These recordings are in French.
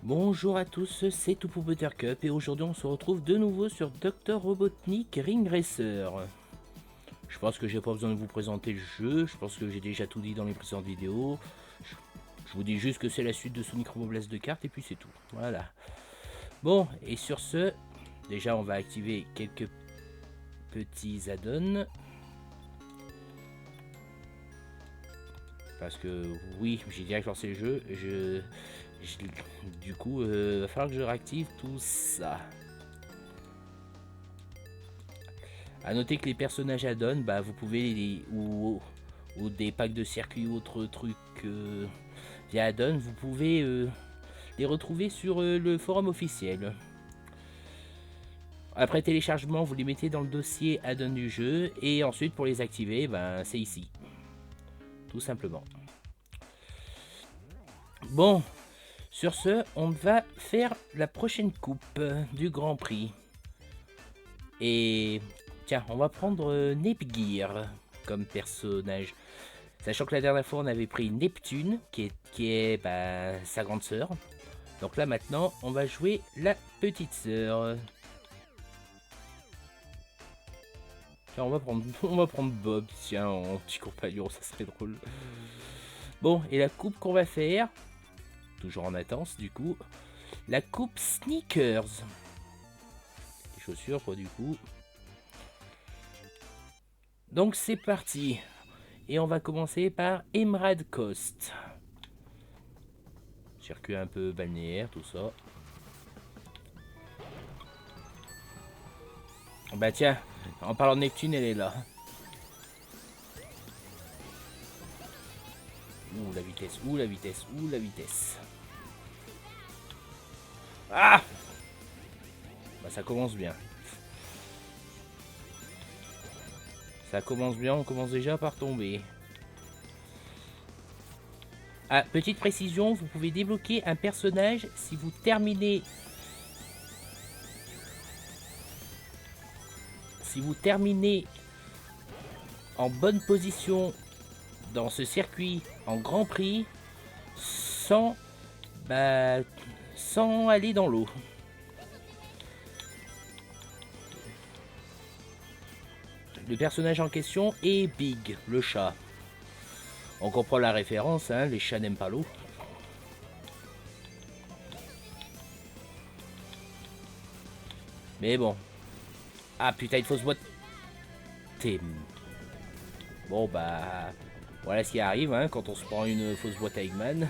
Bonjour à tous, c'est Tout pour Buttercup et aujourd'hui on se retrouve de nouveau sur Dr Robotnik Ring Racer. Je pense que j'ai pas besoin de vous présenter le jeu, je pense que j'ai déjà tout dit dans les précédentes vidéos. Je vous dis juste que c'est la suite de Sonic Roboblast de cartes et puis c'est tout. Voilà. Bon, et sur ce, déjà on va activer quelques petits add-ons. Parce que oui, j'ai direct lancé le jeu, du coup, va falloir que je réactive tout ça. A noter que les personnages add-on, bah, vous pouvez ou des packs de circuits ou autres trucs via add-on, vous pouvez les retrouver sur le forum officiel. Après téléchargement, vous les mettez dans le dossier add-on du jeu et ensuite pour les activer, ben, c'est ici. Tout simplement. Bon, sur ce, on va faire la prochaine coupe du Grand Prix. Et tiens, on va prendre Nepgear comme personnage. Sachant que la dernière fois on avait pris Neptune, qui est bah, sa grande sœur. Donc là maintenant on va jouer la petite sœur. Tiens, on va prendre Bob, tiens, en petit compagnon, ça serait drôle. Bon, et la coupe qu'on va faire, toujours en attente du coup, la coupe Sneakers. Les chaussures quoi du coup. Donc c'est parti. Et on va commencer par Emerald Coast. Circuit un peu balnéaire, tout ça. Bah tiens, en parlant de Neptune, elle est là. Ouh la vitesse, ouh la vitesse, ouh la vitesse. Ah, bah ça commence bien. Ça commence bien, on commence déjà par tomber. Ah, petite précision, vous pouvez débloquer un personnage si vous terminez... Si vous terminez en bonne position dans ce circuit en Grand Prix sans, bah, sans aller dans l'eau. Le personnage en question est Big, le chat. On comprend la référence, hein, les chats n'aiment pas l'eau. Mais bon. Ah putain, une fausse boîte. Bon bah... Voilà ce qui arrive hein, quand on se prend une fausse boîte à Eggman.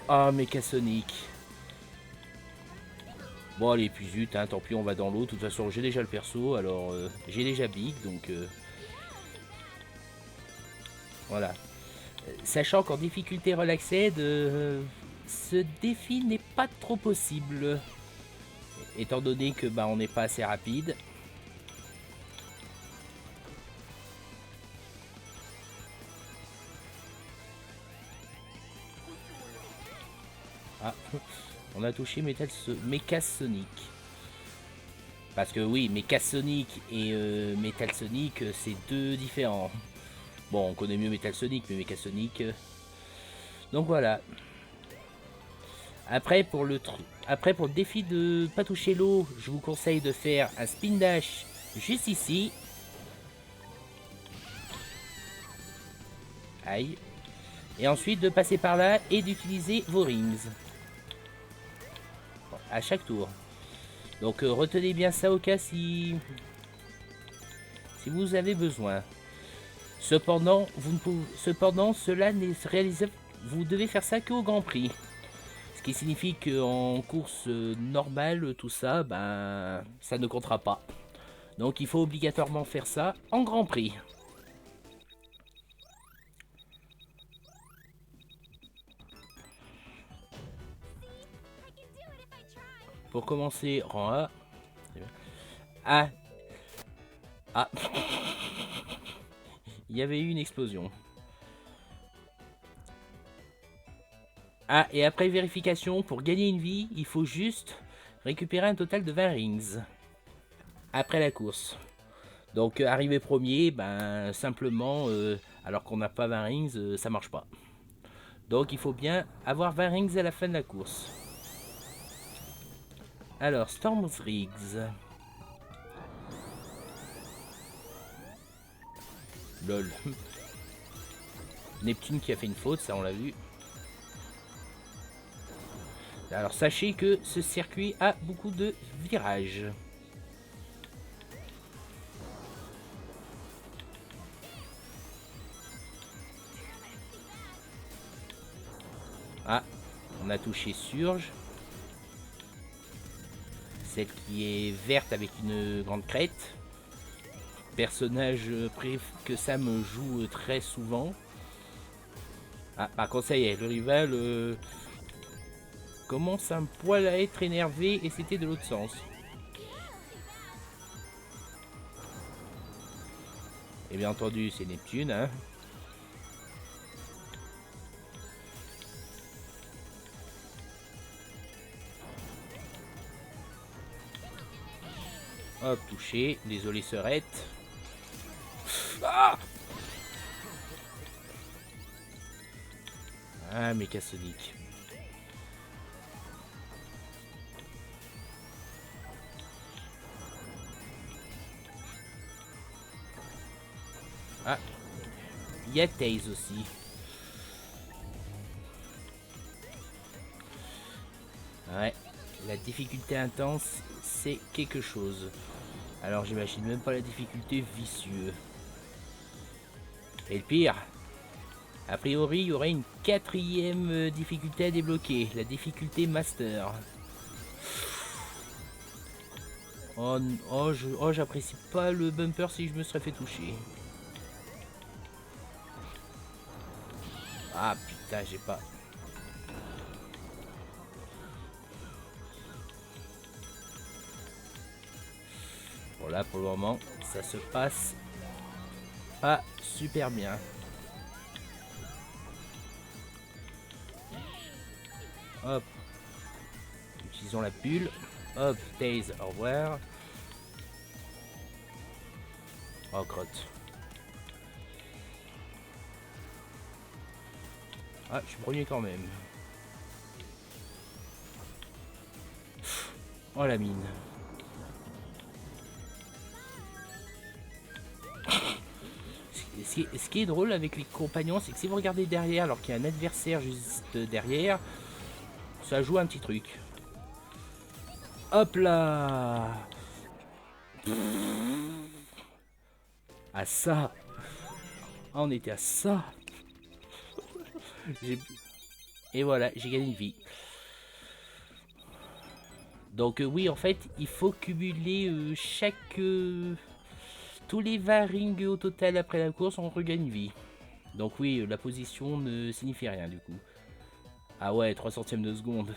Ah, Mecha Sonic. Bon allez, puis zut, hein, tant pis, on va dans l'eau. De toute façon, j'ai déjà le perso, alors j'ai déjà Big, donc... voilà. Sachant qu'en difficulté relaxée, ce défi n'est pas trop possible. Étant donné que bah, on n'est pas assez rapide. Ah, on a touché Mecha Sonic. Parce que oui, Mecha Sonic et Metal Sonic, c'est deux différents. Bon, on connaît mieux Metal Sonic, mais Mecha Sonic... Donc voilà. Après pour le défi de pas toucher l'eau, je vous conseille de faire un spin dash juste ici. Aïe. Et ensuite de passer par là et d'utiliser vos rings. Bon, à chaque tour. Donc retenez bien ça au cas si vous avez besoin. Cependant, cela n'est réalisable. Vous devez faire ça qu'au Grand Prix. Ce qui signifie qu'en course normale, tout ça, ben, ça ne comptera pas. Donc il faut obligatoirement faire ça en Grand Prix. Pour commencer, rang A. Ah. Ah. Il y avait eu une explosion. Ah, et après vérification, pour gagner une vie, il faut juste récupérer un total de 20 rings. Après la course. Donc arriver premier, ben simplement, alors qu'on n'a pas 20 rings, ça marche pas. Donc il faut bien avoir 20 rings à la fin de la course. Alors, Storm Riggs. Lol. Neptune qui a fait une faute, ça on l'a vu. Alors sachez que ce circuit a beaucoup de virages. Ah, on a touché Surge. Celle qui est verte avec une grande crête. Personnage que Sam joue très souvent. Ah, par contre ça y est, le rival commence un poil à être énervé et c'était de l'autre sens. Et bien entendu c'est Neptune, hein. Hop, touché, désolé Serette. Ah, ah Mecha Sonic. Ah, il y a Taze aussi. Ouais, la difficulté intense, c'est quelque chose. Alors j'imagine même pas la difficulté vicieux. Et le pire, a priori il y aurait une quatrième difficulté à débloquer, la difficulté master. Oh, j'apprécie pas le bumper si je me serais fait toucher. Ah putain, j'ai pas... Bon là pour le moment, ça se passe pas super bien. Hop. Utilisons la bulle. Hop, Taze, au revoir. Oh, crotte. Ah, je suis premier quand même. Oh, la mine. Ce qui est drôle avec les compagnons, c'est que si vous regardez derrière, alors qu'il y a un adversaire juste derrière, ça joue un petit truc. Hop là! À ça! Ah, on était à ça! Et voilà, j'ai gagné une vie. Donc oui, en fait, il faut cumuler tous les 20 rings au total après la course, on regagne une vie. Donc oui, la position ne signifie rien du coup. Ah ouais, 3 centièmes de seconde.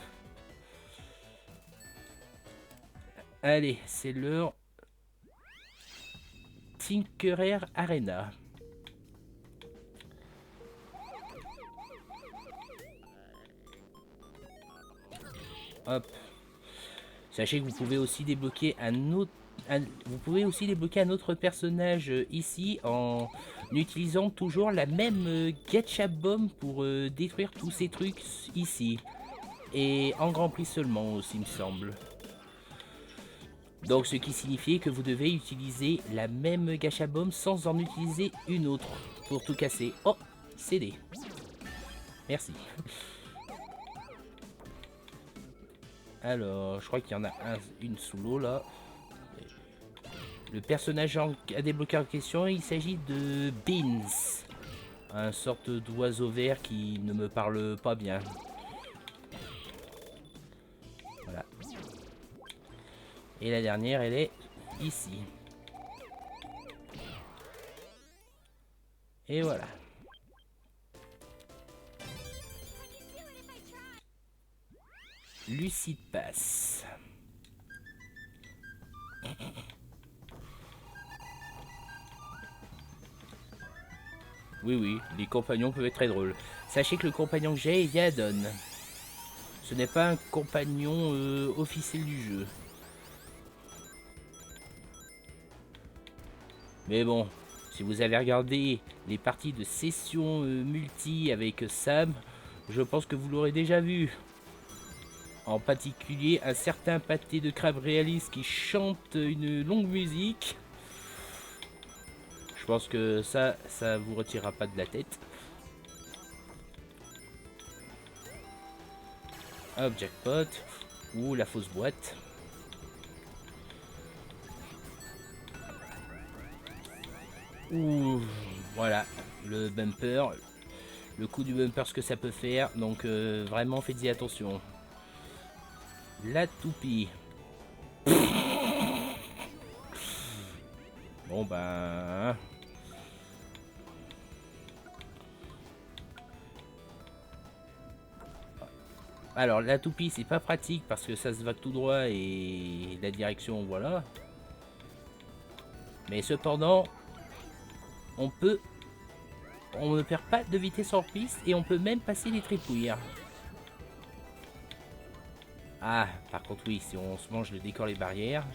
Allez, c'est l'heure. Tinkerer Arena. Hop. Sachez que vous pouvez aussi débloquer vous pouvez aussi débloquer un autre personnage ici en utilisant toujours la même gacha bomb pour détruire tous ces trucs ici. Et en Grand Prix seulement aussi, il me semble. Donc ce qui signifie que vous devez utiliser la même gacha bomb sans en utiliser une autre pour tout casser. Oh, CD. Merci. Alors, je crois qu'il y en a une sous l'eau là. Le personnage à débloquer en question, il s'agit de Beans. Un sorte d'oiseau vert qui ne me parle pas bien. Voilà. Et la dernière, elle est ici. Et voilà. Lucide passe. Oui, oui, les compagnons peuvent être très drôles. Sachez que le compagnon que j'ai est Yadon. Ce n'est pas un compagnon officiel du jeu. Mais bon, si vous avez regardé les parties de session multi avec Sam, je pense que vous l'aurez déjà vu. En particulier un certain pâté de crabe réaliste qui chante une longue musique. Je pense que ça vous retirera pas de la tête. Hop, jackpot. Ou la fausse boîte. Ouh, voilà, le bumper. Le coup du bumper, ce que ça peut faire. Donc vraiment, faites-y attention. La toupie. Bon ben... Alors la toupie c'est pas pratique parce que ça se va tout droit et la direction voilà. Mais cependant on ne perd pas de vitesse hors piste et on peut même passer les tripouilles. Ah par contre oui, si on se mange le décor les barrières.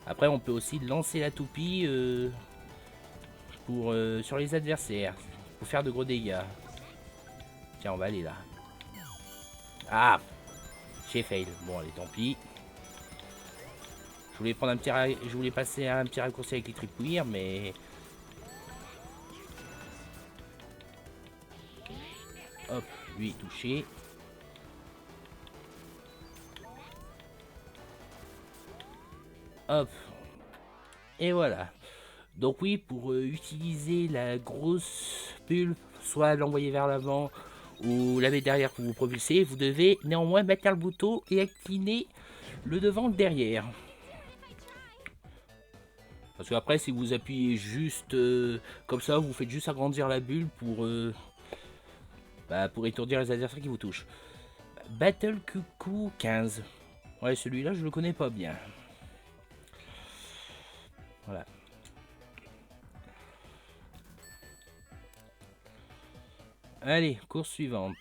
Après on peut aussi lancer la toupie pour sur les adversaires pour faire de gros dégâts. Tiens on va aller là. Ah, j'ai fail. Bon allez tant pis. Je voulais prendre je voulais passer un petit raccourci avec les tripouilles mais hop lui touché. Hop. Et voilà. Donc oui, pour utiliser la grosse bulle, soit l'envoyer vers l'avant ou la mettre derrière pour vous propulser, vous devez néanmoins mettre le bouton et incliner le devant le derrière. Parce que après, si vous appuyez juste comme ça, vous faites juste agrandir la bulle pour étourdir les adversaires qui vous touchent. Battle Cuckoo 15. Ouais, celui-là, je le connais pas bien. Voilà. Allez, course suivante.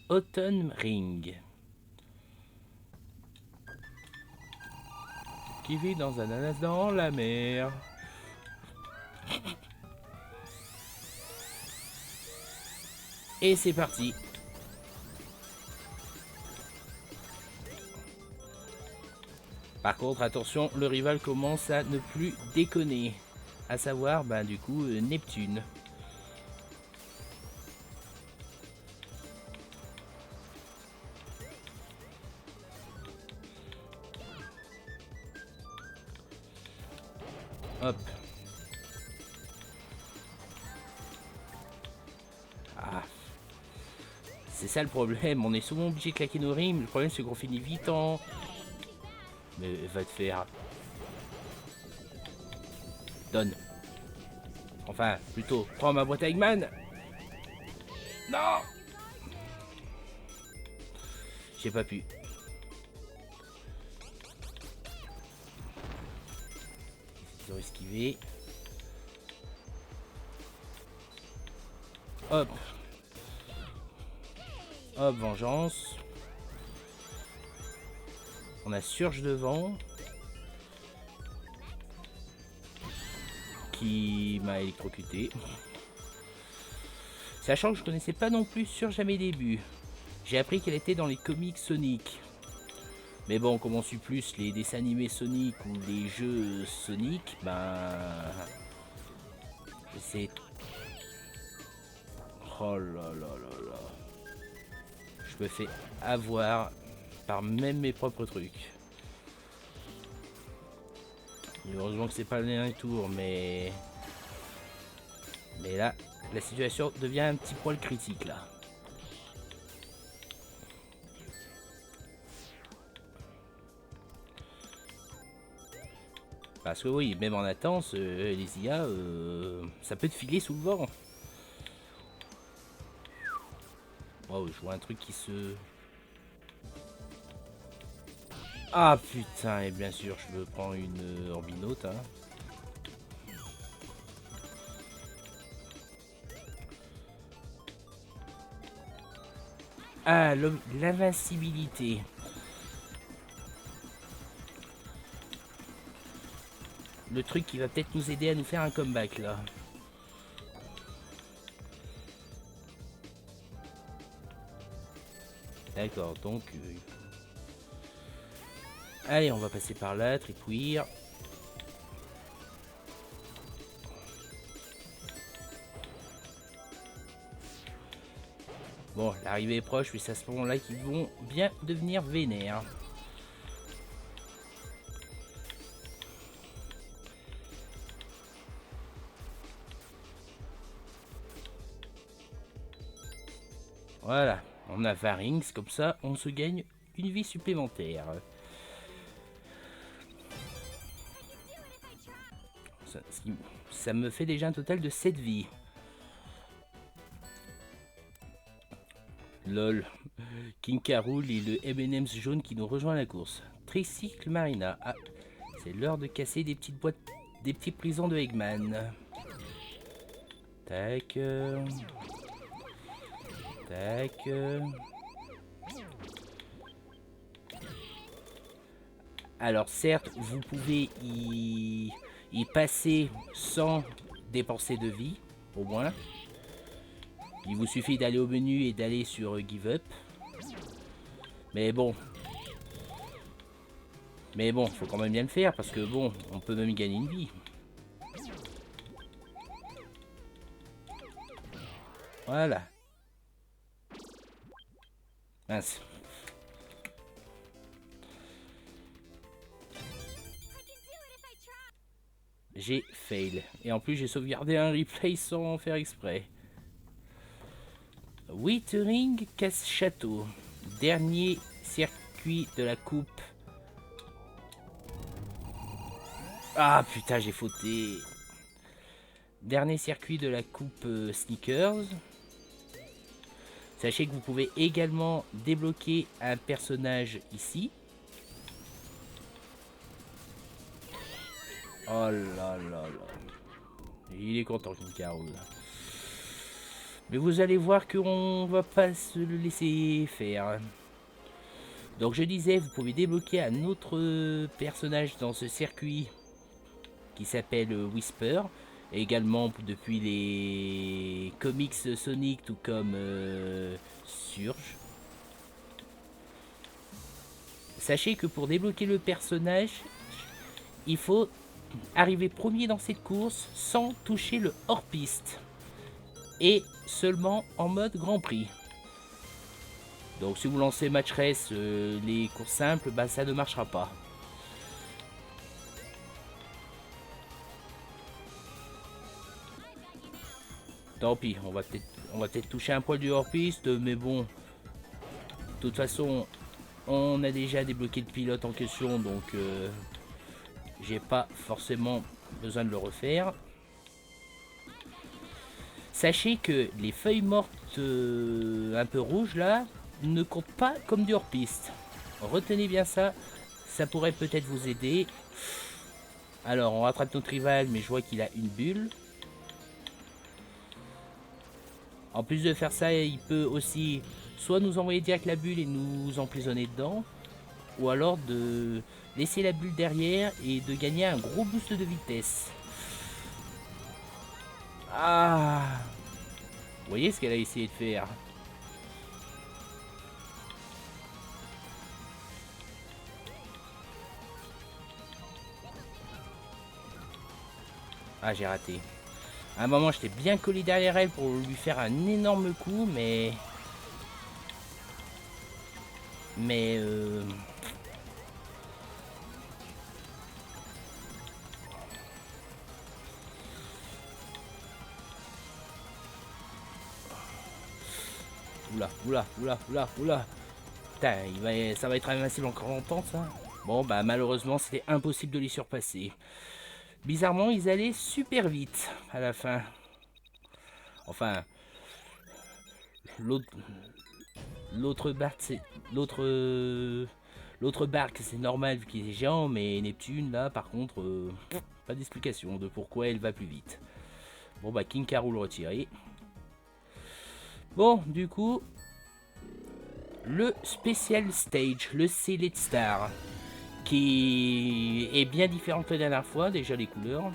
Autumn Ring. Qui vit dans un ananas dans la mer. Et c'est parti. Par contre, attention, le rival commence à ne plus déconner. À savoir, du coup, Neptune. Hop. Ah. C'est ça le problème, on est souvent obligé de claquer nos rimes. Le problème c'est qu'on finit vite en... Mais va te faire... Donne. Enfin, plutôt, prends ma boîte à Eggman. Non. J'ai pas pu. Ils ont esquivé. Hop. Hop, vengeance. On a Surge devant. Qui m'a électrocuté. Sachant que je connaissais pas non plus Surge à mes débuts. J'ai appris qu'elle était dans les comics Sonic. Mais bon, comme on suit plus les dessins animés Sonic ou les jeux Sonic, c'est... Oh là là là là. Je me fais avoir par même mes propres trucs. Et heureusement que c'est pas le dernier tour, mais là, la situation devient un petit poil critique là. Parce que oui, même en attente, les IA, ça peut te filer sous le vent. Wow, je vois un truc qui se... Ah putain, et bien sûr, je me prends une orbinote. Hein. Ah, l'invincibilité. Le truc qui va peut-être nous aider à nous faire un comeback là. D'accord, donc... Allez, on va passer par là, tripouir. Bon, l'arrivée est proche, mais c'est à ce moment-là qu'ils vont bien devenir vénères. Voilà, on a Varynx, comme ça, on se gagne une vie supplémentaire. Ça me fait déjà un total de 7 vies. Lol. King K. Rool et le M&M's jaune qui nous rejoint à la course. Tricycle Marina. Ah, c'est l'heure de casser des petites boîtes, des petits prisons de Eggman. Tac. Tac. Alors certes, vous pouvez y passer sans dépenser de vie, au moins. Il vous suffit d'aller au menu et d'aller sur Give Up. Mais bon, faut quand même bien le faire parce que bon, on peut même gagner une vie. Voilà. Mince. J'ai fail. Et en plus, j'ai sauvegardé un replay sans faire exprès. Wittering Casse-Château. Dernier circuit de la coupe. Ah putain, j'ai fauté. Dernier circuit de la coupe Sneakers. Sachez que vous pouvez également débloquer un personnage ici. Oh là là là. Il est content, King K. Rool. Mais vous allez voir qu'on va pas se le laisser faire. Donc je disais, vous pouvez débloquer un autre personnage dans ce circuit qui s'appelle Whisper. Et également depuis les comics Sonic, tout comme Surge. Sachez que pour débloquer le personnage, il faut arriver premier dans cette course sans toucher le hors-piste. Et seulement en mode Grand Prix. Donc si vous lancez Match Race, les courses simples, bah, ça ne marchera pas. Tant pis, on va peut-être toucher un poil du hors-piste, mais bon. De toute façon, on a déjà débloqué le pilote en question, donc j'ai pas forcément besoin de le refaire. Sachez que les feuilles mortes un peu rouges là ne comptent pas comme du hors-piste. Retenez bien ça, ça pourrait peut-être vous aider. Alors on rattrape notre rival, mais je vois qu'il a une bulle. En plus de faire ça, il peut aussi soit nous envoyer direct la bulle et nous emprisonner dedans, ou alors de laisser la bulle derrière et de gagner un gros boost de vitesse. Ah, vous voyez ce qu'elle a essayé de faire. Ah, j'ai raté. À un moment, j'étais bien collé derrière elle pour lui faire un énorme coup, mais... Oula. Putain, ça va être invincible encore longtemps, ça. Bon, bah malheureusement, c'était impossible de les surpasser. Bizarrement, ils allaient super vite à la fin. Enfin, l'autre barque, c'est l'autre barque, c'est normal vu qu'il est géant, mais Neptune, là, par contre, pas d'explication de pourquoi elle va plus vite. Bon, bah, King K. Rool retiré. Bon, du coup, le Special Stage, le Select Star, qui est bien différent que la dernière fois, déjà les couleurs.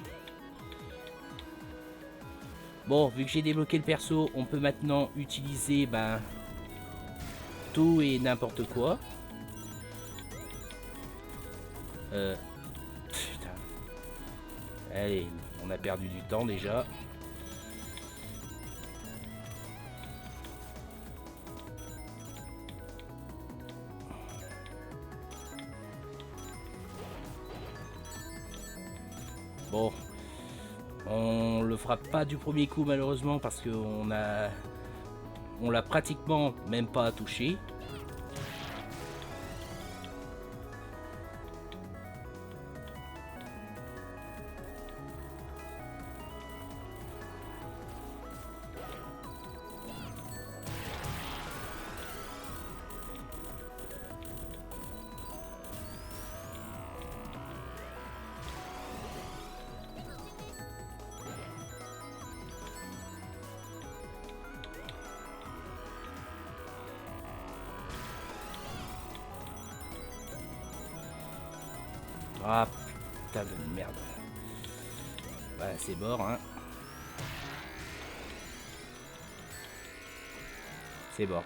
Bon, vu que j'ai débloqué le perso, on peut maintenant utiliser tout et n'importe quoi. Putain. Allez, on a perdu du temps déjà. Bon, on le fera pas du premier coup malheureusement parce qu'on l'a pratiquement même pas touché. Ah putain de merde. Bah c'est mort hein. C'est mort.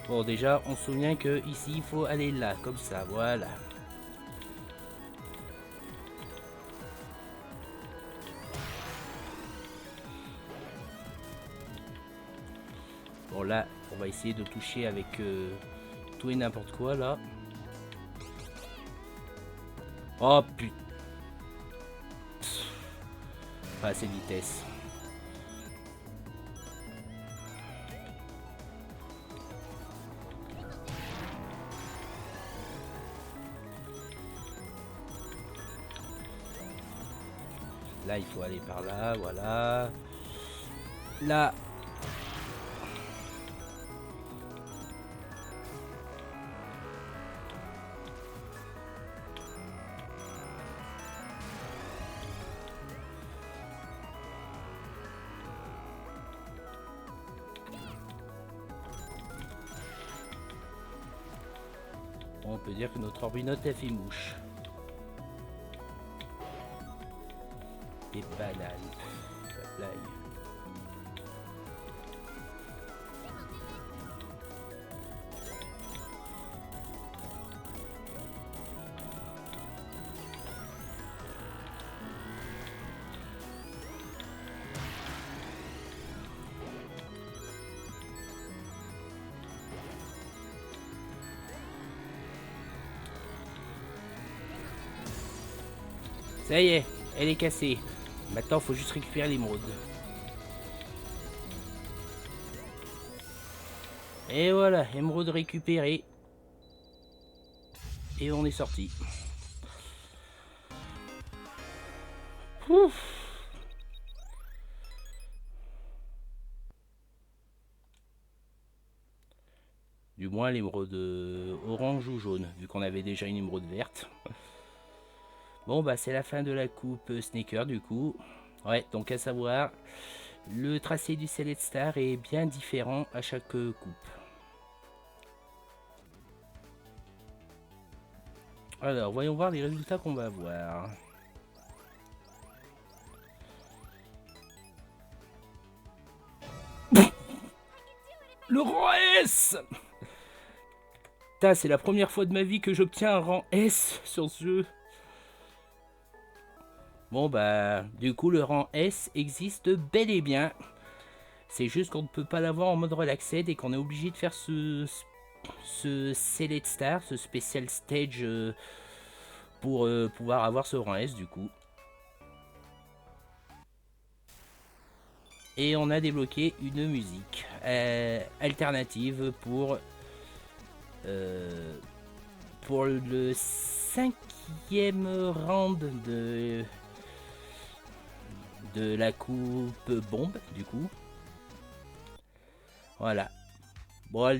Bon déjà on se souvient que ici il faut aller là, comme ça, voilà. Bon là on va essayer de toucher avec tout et n'importe quoi là. Oh putain. Pas assez de vitesse. Là il faut aller par là, voilà. Là. On peut dire que notre orbinote a fait mouche. Des bananes. La blague. Ça y est, elle est cassée. Maintenant, faut juste récupérer l'émeraude. Et voilà, émeraude récupérée. Et on est sorti. Ouf. Du moins l'émeraude orange ou jaune, vu qu'on avait déjà une émeraude verte. Bon bah c'est la fin de la coupe Sneaker du coup. Ouais, donc à savoir, le tracé du Select Star est bien différent à chaque coupe. Alors, voyons voir les résultats qu'on va avoir. Le rang S. Putain, c'est la première fois de ma vie que j'obtiens un rang S sur ce jeu. Bon bah, du coup le rang S existe bel et bien. C'est juste qu'on ne peut pas l'avoir en mode relaxed et qu'on est obligé de faire ce Select Star, ce Special Stage pour pouvoir avoir ce rang S du coup. Et on a débloqué une musique alternative pour le 5e round de la coupe bombe du coup. Voilà. Bon,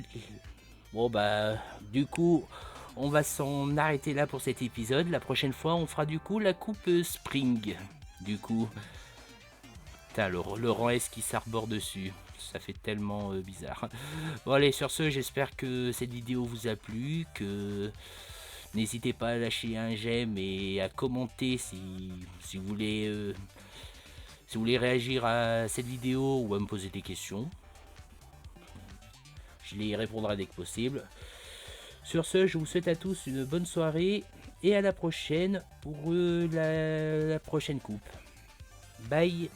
Bon bah du coup on va s'en arrêter là pour cet épisode. La prochaine fois on fera du coup la coupe Spring. Du coup, putain, le rang S qui s'arbore dessus. Ça fait tellement bizarre. Bon allez, sur ce, j'espère que cette vidéo vous a plu, que n'hésitez pas à lâcher un j'aime et à commenter si vous voulez réagir à cette vidéo ou à me poser des questions. Je les répondrai dès que possible. Sur ce, je vous souhaite à tous une bonne soirée et à la prochaine pour la prochaine coupe. Bye.